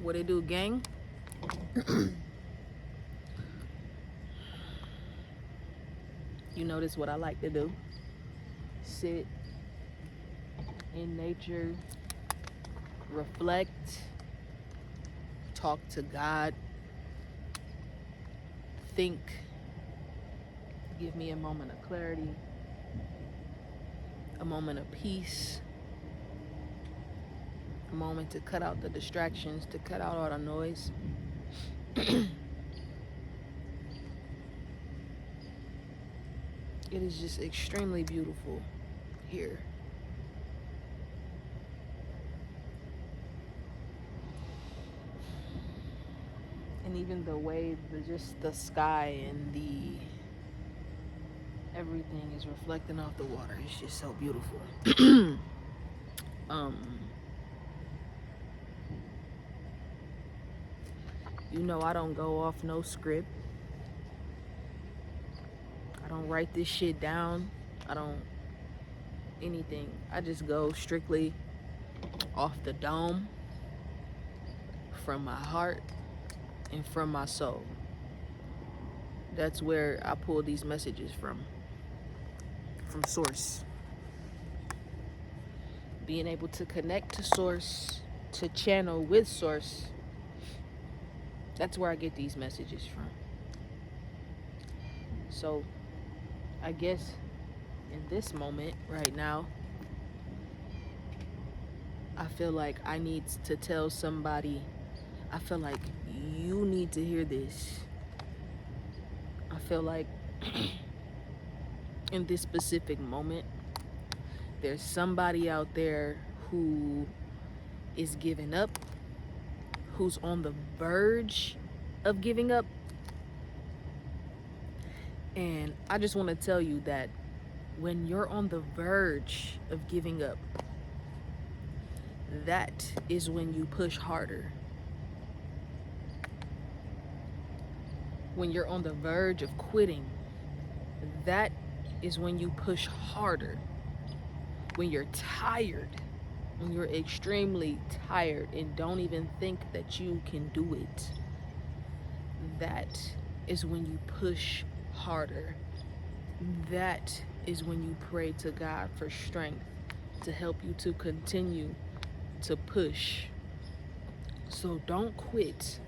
What it do, gang? You notice what I like to do? Sit in nature, reflect, talk to God, think, give me a moment of clarity, a moment of peace, a moment to cut out the distractions, to cut out all the noise. It is just extremely beautiful here. And even the way just the sky and the everything is reflecting off the water. It's just so beautiful. um you know, I don't go off no script. I don't write this shit down. I don't anything. I just go strictly off the dome, from my heart and from my soul. That's where I pull these messages from source. Being able to connect to source, to channel with source, that's where I get these messages from. So I guess in this moment right now, I feel like I need to tell somebody, I feel like you need to hear this. I feel like in this specific moment, there's somebody out there who is giving up, who's on the verge of giving up. And I just want to tell you that when you're on the verge of giving up, that is when you push harder. When you're on the verge of quitting, that is when you push harder. When you're tired, when you're extremely tired and don't even think that you can do it, that is when you push harder. That is when you pray to God for strength to help you to continue to push. So don't quit.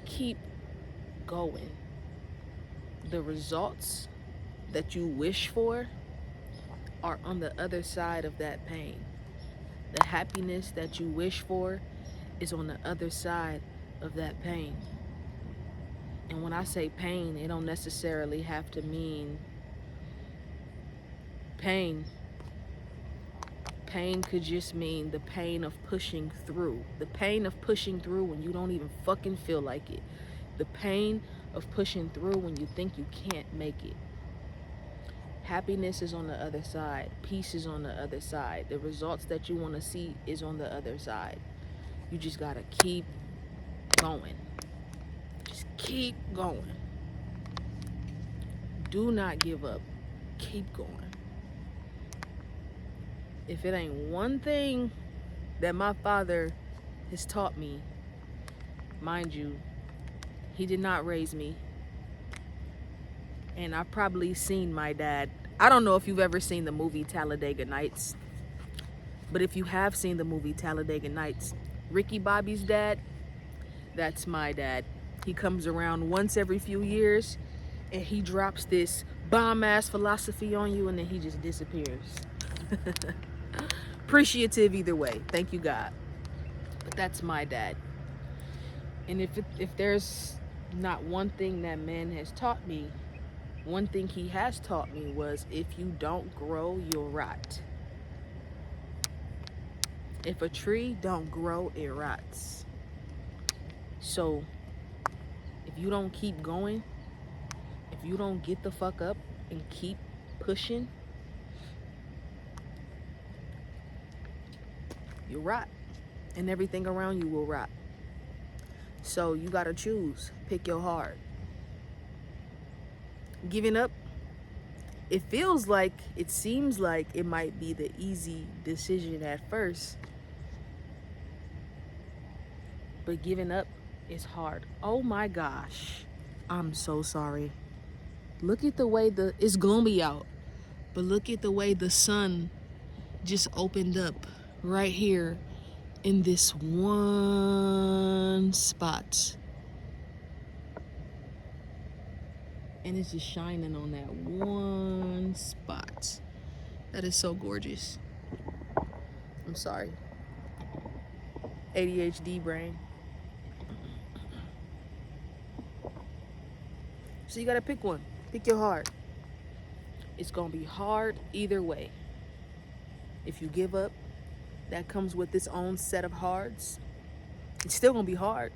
Keep going. The results that you wish for are on the other side of that pain. The happiness that you wish for is on the other side of that pain. And when I say pain, it don't necessarily have to mean pain. Pain could just mean the pain of pushing through. The pain of pushing through when you don't even fucking feel like it. The pain of pushing through when you think you can't make it. Happiness is on the other side. Peace is on the other side. The results that you want to see is on the other side. You just gotta keep going. Just keep going. Do not give up. Keep going. If it ain't one thing that my father has taught me, mind you, he did not raise me. And I've probably seen my dad. I don't know if you've ever seen the movie Talladega Nights, but if you have seen the movie Talladega Nights, Ricky Bobby's dad, that's my dad. He comes around once every few years and he drops this bomb-ass philosophy on you and then he just disappears. Appreciative either way. Thank you, God. But that's my dad. And if there's not one thing that man has taught me, one thing he has taught me was if you don't grow, you'll rot. If a tree don't grow, it rots. So if you don't keep going, if you don't get the fuck up and keep pushing, you'll rot. And everything around you will rot. So you gotta choose. Pick your heart. Giving up, it feels like, it seems like it might be the easy decision at first. but giving up is hard. Oh my gosh. I'm so sorry. Look at the way it's gloomy out, but look at the way the sun just opened up right here in this one spot. And it's just shining on that one spot. That is so gorgeous. I'm sorry. ADHD brain. So you gotta pick one. Pick your heart. It's gonna be hard either way. If you give up, that comes with its own set of hards. It's still gonna be hard.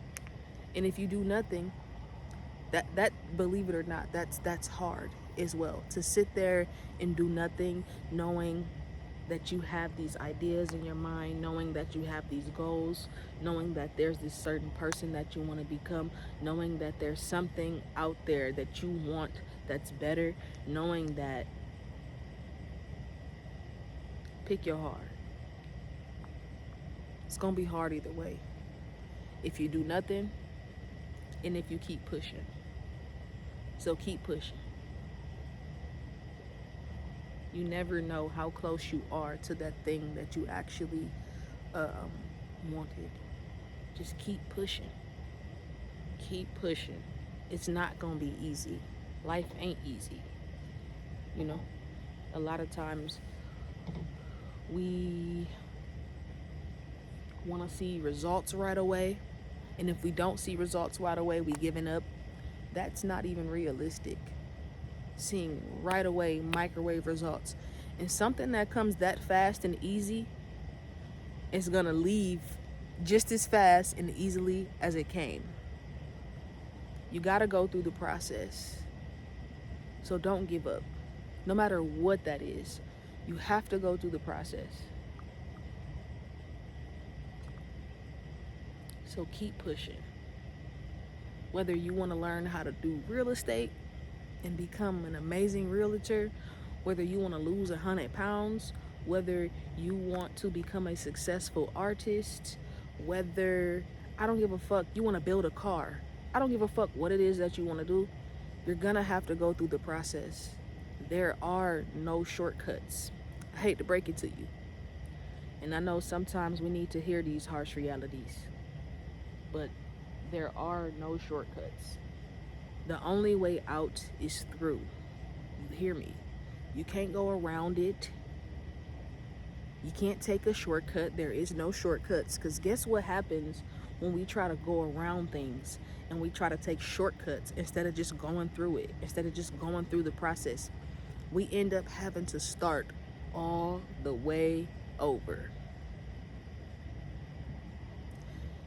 And if you do nothing, that believe it or not, that's hard as well. To sit there and do nothing, knowing that you have these ideas in your mind, knowing that you have these goals, knowing that there's this certain person that you want to become, knowing that there's something out there that you want that's better, knowing that. Pick your heart. It's gonna be hard either way. If you do nothing, and if you keep pushing. So keep pushing. You never know how close you are to that thing that you actually wanted. Just keep pushing. Keep pushing. It's not gonna be easy. Life ain't easy. You know, a lot of times we want to see results right away, and if we don't see results right away, we giving up. That's not even realistic. Seeing right away microwave results, and something that comes that fast and easy is gonna leave just as fast and easily as it came. You gotta go through the process. So don't give up. No matter what that is, you have to go through the process. So keep pushing. Whether you want to learn how to do real estate and become an amazing realtor, whether you want to lose 100 pounds, whether you want to become a successful artist, whether, I don't give a fuck, you want to build a car. I don't give a fuck what it is that you want to do. You're gonna have to go through the process. There are no shortcuts. I hate to break it to you. And I know sometimes we need to hear these harsh realities, but there are no shortcuts. The only way out is through. You hear me? You can't go around it. You can't take a shortcut. There is no shortcuts. Because guess what happens when we try to go around things and we try to take shortcuts instead of just going through it, instead of just going through the process? We end up having to start all the way over.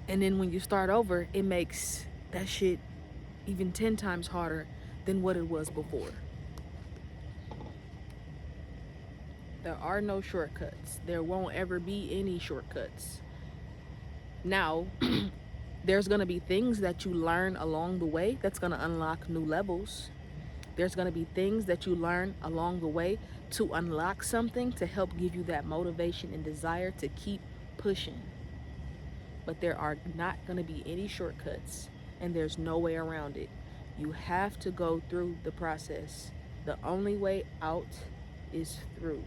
And then when you start over, it makes that shit even 10 times harder than what it was before. There are no shortcuts. There won't ever be any shortcuts. Now, there's going to be things that you learn along the way that's going to unlock new levels. There's going to be things that you learn along the way to unlock something to help give you that motivation and desire to keep pushing. But there are not going to be any shortcuts, and there's no way around it. You have to go through the process. The only way out is through.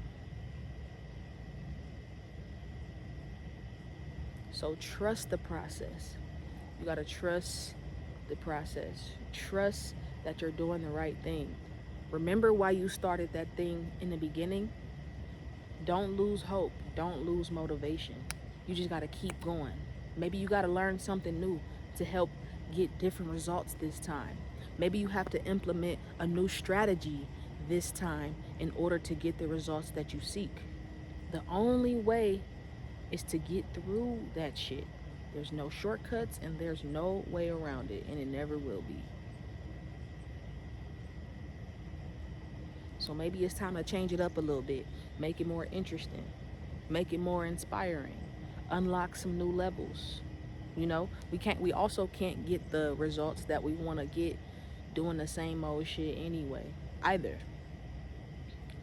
So trust the process. You got to trust the process. Trust that you're doing the right thing. Remember why you started that thing in the beginning. Don't lose hope. Don't lose motivation. You just got to keep going. Maybe you got to learn something new to help get different results this time. Maybe you have to implement a new strategy this time in order to get the results that you seek. The only way is to get through that shit. There's no shortcuts and there's no way around it, and it never will be. So maybe it's time to change it up a little bit, make it more interesting, make it more inspiring, unlock some new levels. You know, we also can't get the results that we want to get doing the same old shit anyway either.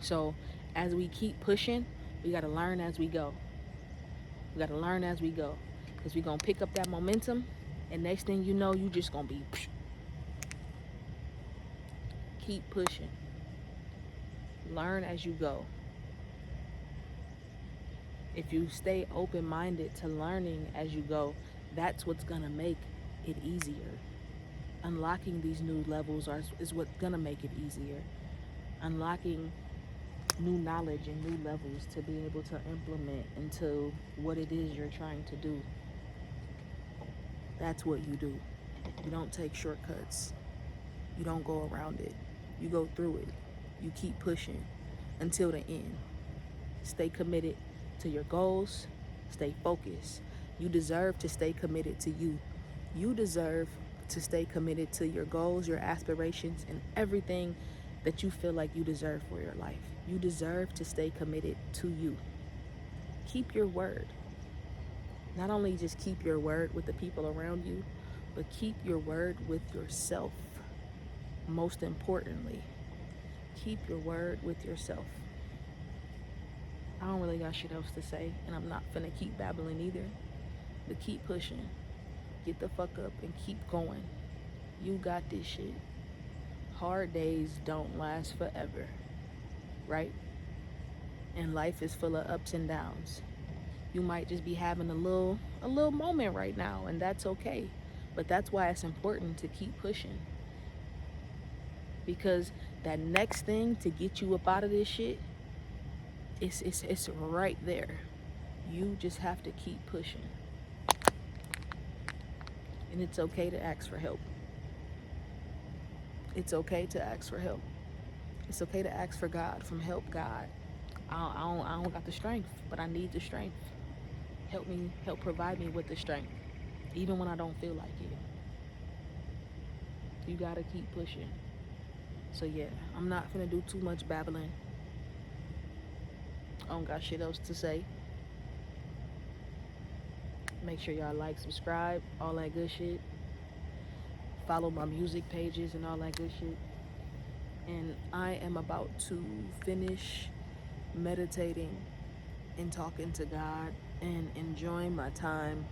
So as we keep pushing, we got to learn as we go. We got to learn as we go, because we're going to pick up that momentum And next thing you know, you just gonna be keep pushing. Learn as you go. If you stay open-minded to learning as you go, that's what's gonna make it easier. Unlocking these new levels is what's gonna make it easier. Unlocking new knowledge and new levels to be able to implement into what it is you're trying to do. That's what you do. You don't take shortcuts. You don't go around it. You go through it. You keep pushing until the end. Stay committed to your goals. Stay focused. You deserve to stay committed to you. You deserve to stay committed to your goals, your aspirations, and everything that you feel like you deserve for your life. You deserve to stay committed to you. Keep your word. Not only just keep your word with the people around you, but keep your word with yourself. Most importantly, keep your word with yourself. I don't really got shit else to say, and I'm not finna keep babbling either. But keep pushing. Get the fuck up and keep going. You got this shit. Hard days don't last forever, right? And life is full of ups and downs. You might just be having a little moment right now, and that's okay. But that's why it's important to keep pushing. Because that next thing to get you up out of this shit, it's right there. You just have to keep pushing. And it's okay to ask for help. It's okay to ask for help. It's okay to ask for God, from help God. I don't got the strength, but I need the strength. Help provide me with the strength, even when I don't feel like it. You gotta keep pushing. So yeah, I'm not gonna do too much babbling. I don't got shit else to say. Make sure y'all like, subscribe, all that good shit. Follow my music pages and all that good shit. And I am about to finish meditating and talking to God and enjoying my time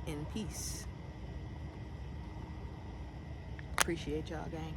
in peace. Appreciate y'all, gang.